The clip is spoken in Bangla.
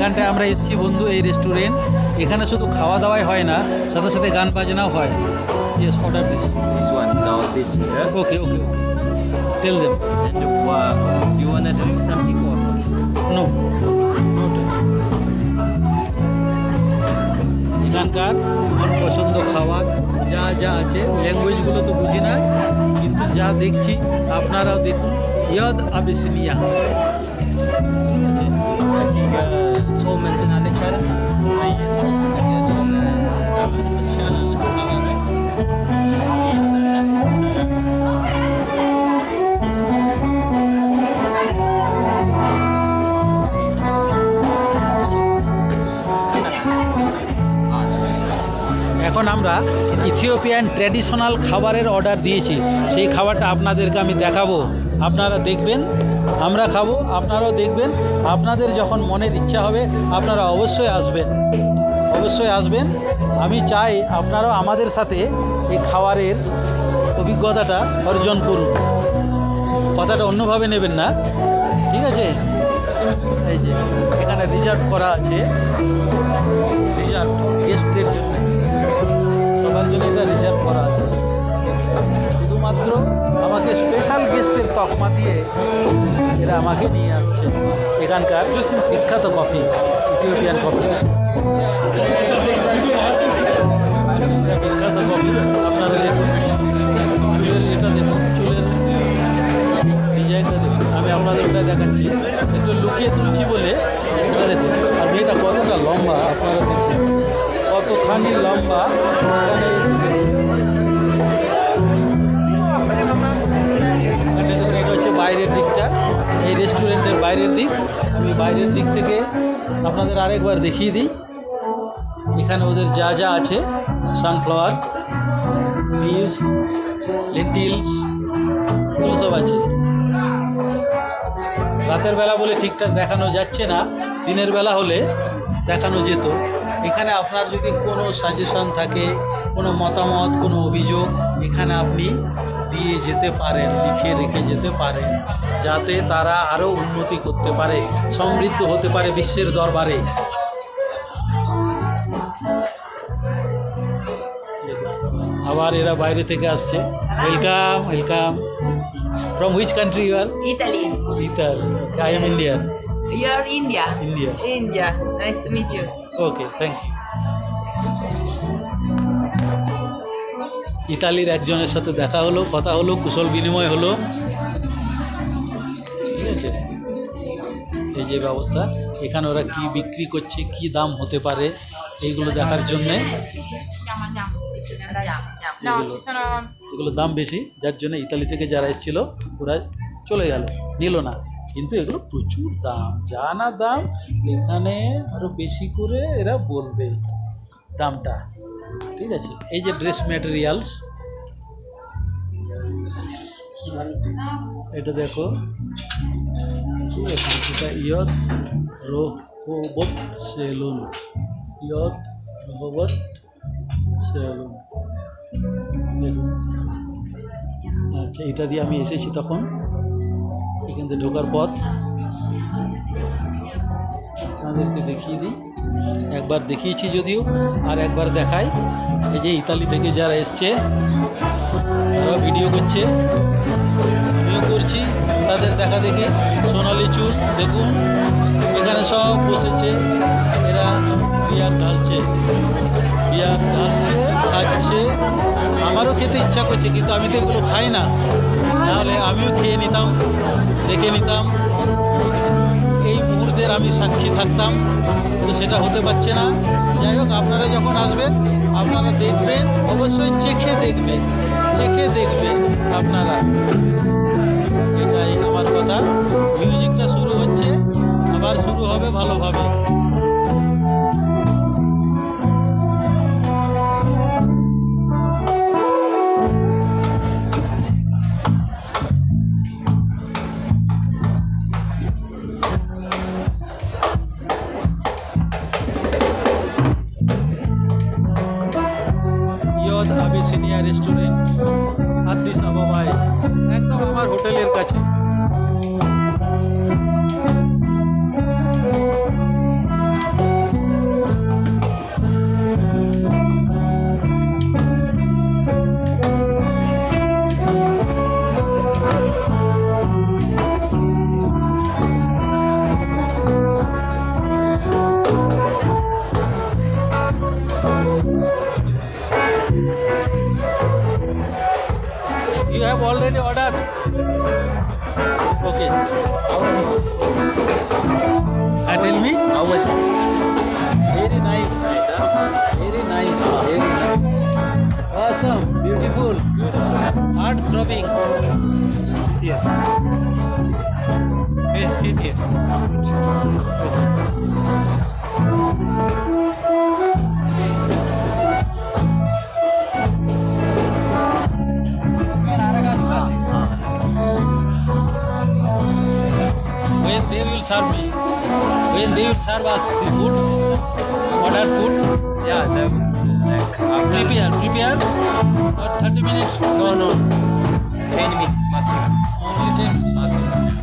এখানটায় আমরা এসেছি বন্ধু, এই রেস্টুরেন্ট। এখানে শুধু খাওয়া দাওয়াই হয় না, সাথে সাথে গান বাজনাও হয়। Yes, order this. This one is our dish here. Okay okay okay, tell them. And you wanna drink something or not? No, এখানকার আমার পছন্দ খাবার যা যা আছে, ল্যাঙ্গুয়েজগুলো তো বুঝি না, কিন্তু যা দেখছি আপনারাও দেখুন। ইয়দ আবিসিনিয়া, ঠিক আছে। 처음엔 안에 잘 এখন আমরা ইথিওপিয়ান ট্র্যাডিশনাল খাবারের অর্ডার দিয়েছি, সেই খাবারটা আপনাদেরকে আমি দেখাবো, আপনারা দেখবেন, আমরা খাবো, আপনারাও দেখবেন। আপনাদের যখন মনের ইচ্ছা হবে আপনারা অবশ্যই আসবেন, অবশ্যই আসবেন। আমি চাই আপনারাও আমাদের সাথে এই খাবারের অভিজ্ঞতাটা অর্জন করুন, কথাটা অন্যভাবে নেবেন না, ঠিক আছে। এই যে এখানে রিজার্ভ করা আছে, রিজার্ভ গেস্টদের জন্য, সবার জন্য এটা রিজার্ভ করা আছে। শুধুমাত্র আমাকে স্পেশাল গেস্টের তকমা দিয়ে এরা আমাকে নিয়ে আসছে। এখানকার বিখ্যাত কফি, ইথিওপিয়ান কফি, বিখ্যাত কফি। আপনাদের চুলের এটা দেখুন, চুলের ডিজাইনটা দেখুন, আমি আপনাদের ওটা দেখাচ্ছি, একটু লুকিয়ে তুলছি বলে এটা দেখুন। আর মেয়েটা কতটা লম্বা আপনারা দেখুন, কতখানি লম্বা। এটা হচ্ছে বাইরের দিকটা, এই রেস্টুরেন্টের বাইরের দিক। আমি বাইরের দিক থেকে আপনাদের আরেকবার দেখিয়ে দিই। এখানে ওদের যা যা আছে, সানফ্লাওয়ার, বীজ, লেন্টিলস, এগুলো সব আছে। রাতের বেলা বলে ঠিকঠাক দেখানো যাচ্ছে না, দিনের বেলা হলে দেখানো যেত। এখানে আপনার যদি কোনো সাজেশন থাকে, কোনো মতামত, কোনো অভিযোগ, এখানে আপনি দিয়ে যেতে পারেন, লিখে রেখে যেতে পারেন, যাতে তারা আরও উন্নতি করতে পারে, সমৃদ্ধ হতে পারে বিশ্বের দরবারে। আবার এরা বাইরে থেকে আসছে। Welcome, welcome. From which country you are? Italy. Italy. I am Indian. You are India? India. India. Nice to meet you. Okay, thank you. ইতালির একজনের সাথে দেখা হলো, কথা হলো, কুশল বিনিময় হলো, ঠিক আছে। এই যে ব্যবস্থা, এখানে ওরা কি বিক্রি করছে, কি দাম হতে পারে, এইগুলো দেখার জন্যে। এগুলো দাম বেশি, যার জন্য ইতালি থেকে যারা এসেছিল ওরা চলে গেল, নিল না। কিন্তু এগুলো প্রচুর দাম, যা না দাম, এখানে আরও বেশি করে এরা বলবে দামটা, ঠিক আছে। এই যে ড্রেস ম্যাটেরিয়ালস, এটা দেখো, ঠিক আছে। এটা ইয়দ রোহবত সেলুন, ইয়দ রোহবত সেলুন, দেখুন। আচ্ছা, এটা দিয়ে আমি এসেছি তখন, এখান থেকে ঢোকার পথ আপনাদেরকে দেখিয়ে দিই। একবার দেখিয়েছি যদিও, আর একবার দেখাই। এই যে ইতালি থেকে যারা এসছে তারা ভিডিও করছে, আমিও করছি তাদের দেখা দেখি। সোনালি চুল দেখুন, এখানে সব বসেছে, এরা বিয়ার ঢালছে, বিয়ার ঢালছে, খাচ্ছে। আমারও খেতে ইচ্ছা করছে, কিন্তু আমি তো এগুলো খাই না, নাহলে আমিও খেয়ে নিতাম, দেখে নিতাম, এই মুহূর্তের আমি সাক্ষী থাকতাম, তো সেটা হতে পারছে না। যাই হোক, আপনারা যখন আসবেন আপনারা দেখবেন, অবশ্যই চেখে দেখবেন, চেখে দেখবেন আপনারা, এটাই আমার কথা। মিউজিকটা শুরু হচ্ছে, আবার শুরু হবে ভালোভাবে। আবিসিনিয়া রেস্টুরেন্ট, আদিস আবাবায়, একদম আমার হোটেলের কাছে। have already ordered? Okay. How was it? Tell me. How was it? Very nice. Nice, huh? Very nice. Very nice. Awesome. Beautiful. Beautiful, huh? Heart throbbing. Sit here. Please sit here. When they will serve me, when they will serve us the food, ordered foods, Yeah, like after prepare, or 30 minutes, no, 10 minutes maximum. only 10 minutes. Maximum.